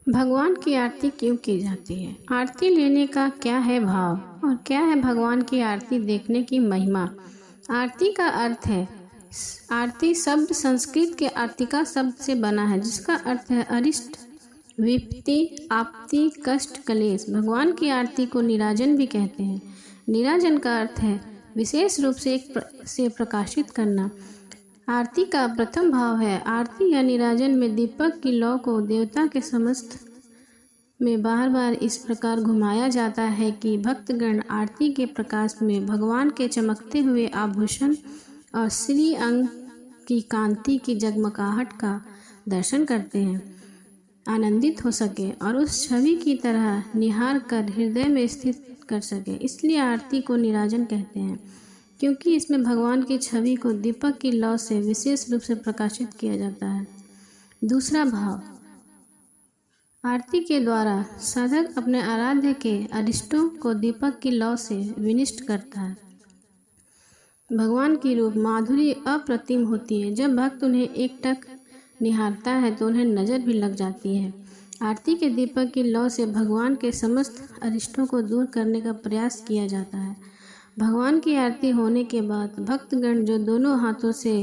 भगवान की आरती क्यों की जाती है? आरती लेने का क्या है भाव और क्या है भगवान की आरती देखने की महिमा? आरती का अर्थ है आरती शब्द संस्कृत के आर्तिका शब्द से बना है, जिसका अर्थ है अरिष्ट, विपत्ति, आपत्ति, कष्ट, कलेश। भगवान की आरती को नीराजन भी कहते हैं। नीराजन का अर्थ है विशेष रूप से प्रकाशित करना। आरती का प्रथम भाव है आरती या नीराजन में दीपक की लौ को देवता के समस्त में बार बार इस प्रकार घुमाया जाता है कि भक्तगण आरती के प्रकाश में भगवान के चमकते हुए आभूषण और श्री अंग की कांति की जगमगाहट का दर्शन करते हैं, आनंदित हो सके और उस छवि की तरह निहार कर हृदय में स्थित कर सके। इसलिए आरती को नीराजन कहते हैं, क्योंकि इसमें भगवान की छवि को दीपक की लौ से विशेष रूप से प्रकाशित किया जाता है। दूसरा भाव, आरती के द्वारा साधक अपने आराध्य के अरिष्टों को दीपक की लौ से विनिष्ट करता है। भगवान की रूप माधुरी अप्रतिम होती है। जब भक्त उन्हें एकटक निहारता है तो उन्हें नज़र भी लग जाती है। आरती के दीपक की लौ से भगवान के समस्त अरिष्टों को दूर करने का प्रयास किया जाता है। भगवान की आरती होने के बाद भक्तगण जो दोनों हाथों से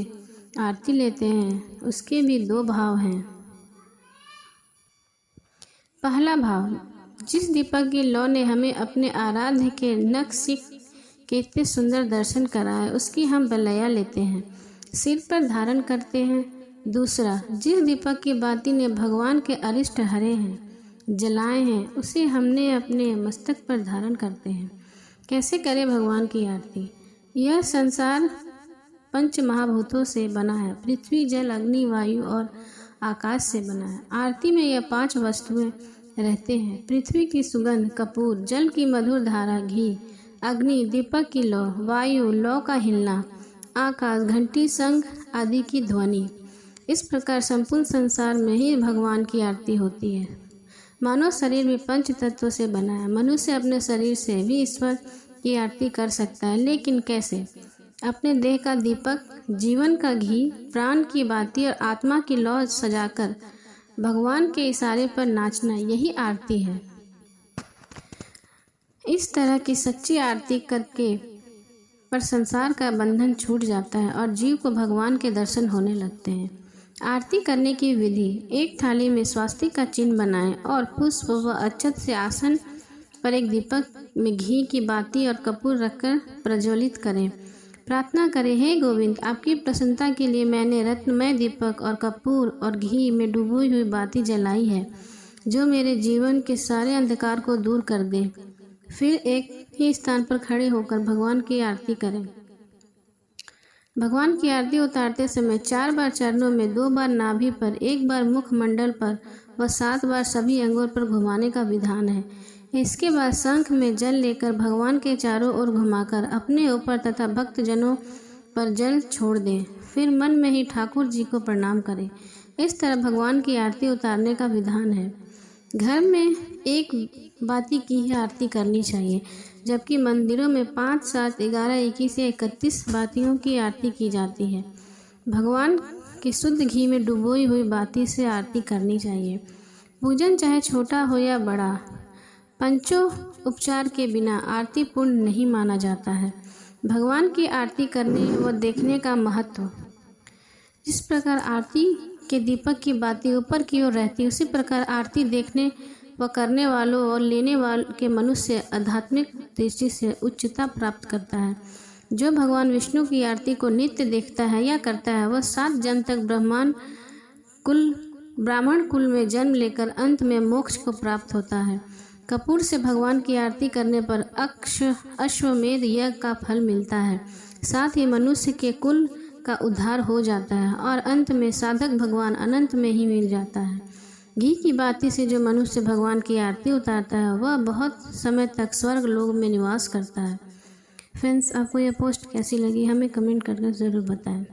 आरती लेते हैं, उसके भी दो भाव हैं। पहला भाव, जिस दीपक की लौ ने हमें अपने आराध्य के नख-सिख के इतने सुंदर दर्शन कराए, उसकी हम बलैया लेते हैं, सिर पर धारण करते हैं। दूसरा, जिस दीपक की बाती ने भगवान के अरिष्ट हरे हैं, जलाए हैं, उसे हमने अपने मस्तक पर धारण करते हैं। कैसे करें भगवान की आरती? यह संसार पंच महाभूतों से बना है। पृथ्वी, जल, अग्नि, वायु और आकाश से बना है। आरती में यह 5 वस्तुएं रहते हैं। पृथ्वी की सुगंध, कपूर, जल की मधुर धारा, घी, अग्नि, दीपक की लौ, वायु, लौ का हिलना, आकाश, घंटी, शंख आदि की ध्वनि। इस प्रकार संपूर्ण संसार में ही भगवान की आरती होती है। मानव शरीर भी पंच तत्वों से बना है। मनुष्य अपने शरीर से भी ईश्वर की आरती कर सकता है, लेकिन कैसे? अपने देह का दीपक, जीवन का घी, प्राण की बाती और आत्मा की लौ सजाकर भगवान के इशारे पर नाचना, यही आरती है। इस तरह की सच्ची आरती करके पर संसार का बंधन छूट जाता है और जीव को भगवान के दर्शन होने लगते हैं। आरती करने की विधि, एक थाली में स्वास्तिक का चिन्ह बनाएं और पुष्प व अक्षत से आसन पर एक दीपक में घी की बाती और कपूर रखकर प्रज्वलित करें। प्रार्थना करें, हे गोविंद, आपकी प्रसन्नता के लिए मैंने रत्नमय दीपक और कपूर और घी में डूबी हुई बाती जलाई है, जो मेरे जीवन के सारे अंधकार को दूर कर दे। फिर एक ही स्थान पर खड़े होकर भगवान की आरती करें। भगवान की आरती उतारते समय 4 बार चरणों में, 2 बार नाभि पर, 1 बार मुखमंडल पर व 7 बार सभी अंगों पर घुमाने का विधान है। इसके बाद शंख में जल लेकर भगवान के चारों ओर घुमाकर अपने ऊपर तथा भक्तजनों पर जल छोड़ दें। फिर मन में ही ठाकुर जी को प्रणाम करें। इस तरह भगवान की आरती उतारने का विधान है। घर में एक बाती की ही आरती करनी चाहिए, जबकि मंदिरों में 5, 7, 11, 21 या 31 बातियों की आरती की जाती है। भगवान की शुद्ध घी में डुबोई हुई बाती से आरती करनी चाहिए। पूजन चाहे छोटा हो या बड़ा, पंचों उपचार के बिना आरती पूर्ण नहीं माना जाता है। भगवान की आरती करने व देखने का महत्व, जिस प्रकार आरती के दीपक की बाती ऊपर की ओर रहती है, उसी प्रकार आरती देखने व करने वालों और लेने वालों के मनुष्य आध्यात्मिक दृष्टि से उच्चता प्राप्त करता है। जो भगवान विष्णु की आरती को नित्य देखता है या करता है, वह 7 जन्म तक ब्राह्मण कुल में जन्म लेकर अंत में मोक्ष को प्राप्त होता है। कपूर से भगवान की आरती करने पर अश्वमेध यज्ञ का फल मिलता है। साथ ही मनुष्य के कुल का उद्धार हो जाता है और अंत में साधक भगवान अनंत में ही मिल जाता है। घी की बाती से जो मनुष्य भगवान की आरती उतारता है, वह बहुत समय तक स्वर्ग लोक में निवास करता है। फ्रेंड्स, आपको यह पोस्ट कैसी लगी हमें कमेंट करके ज़रूर बताएं।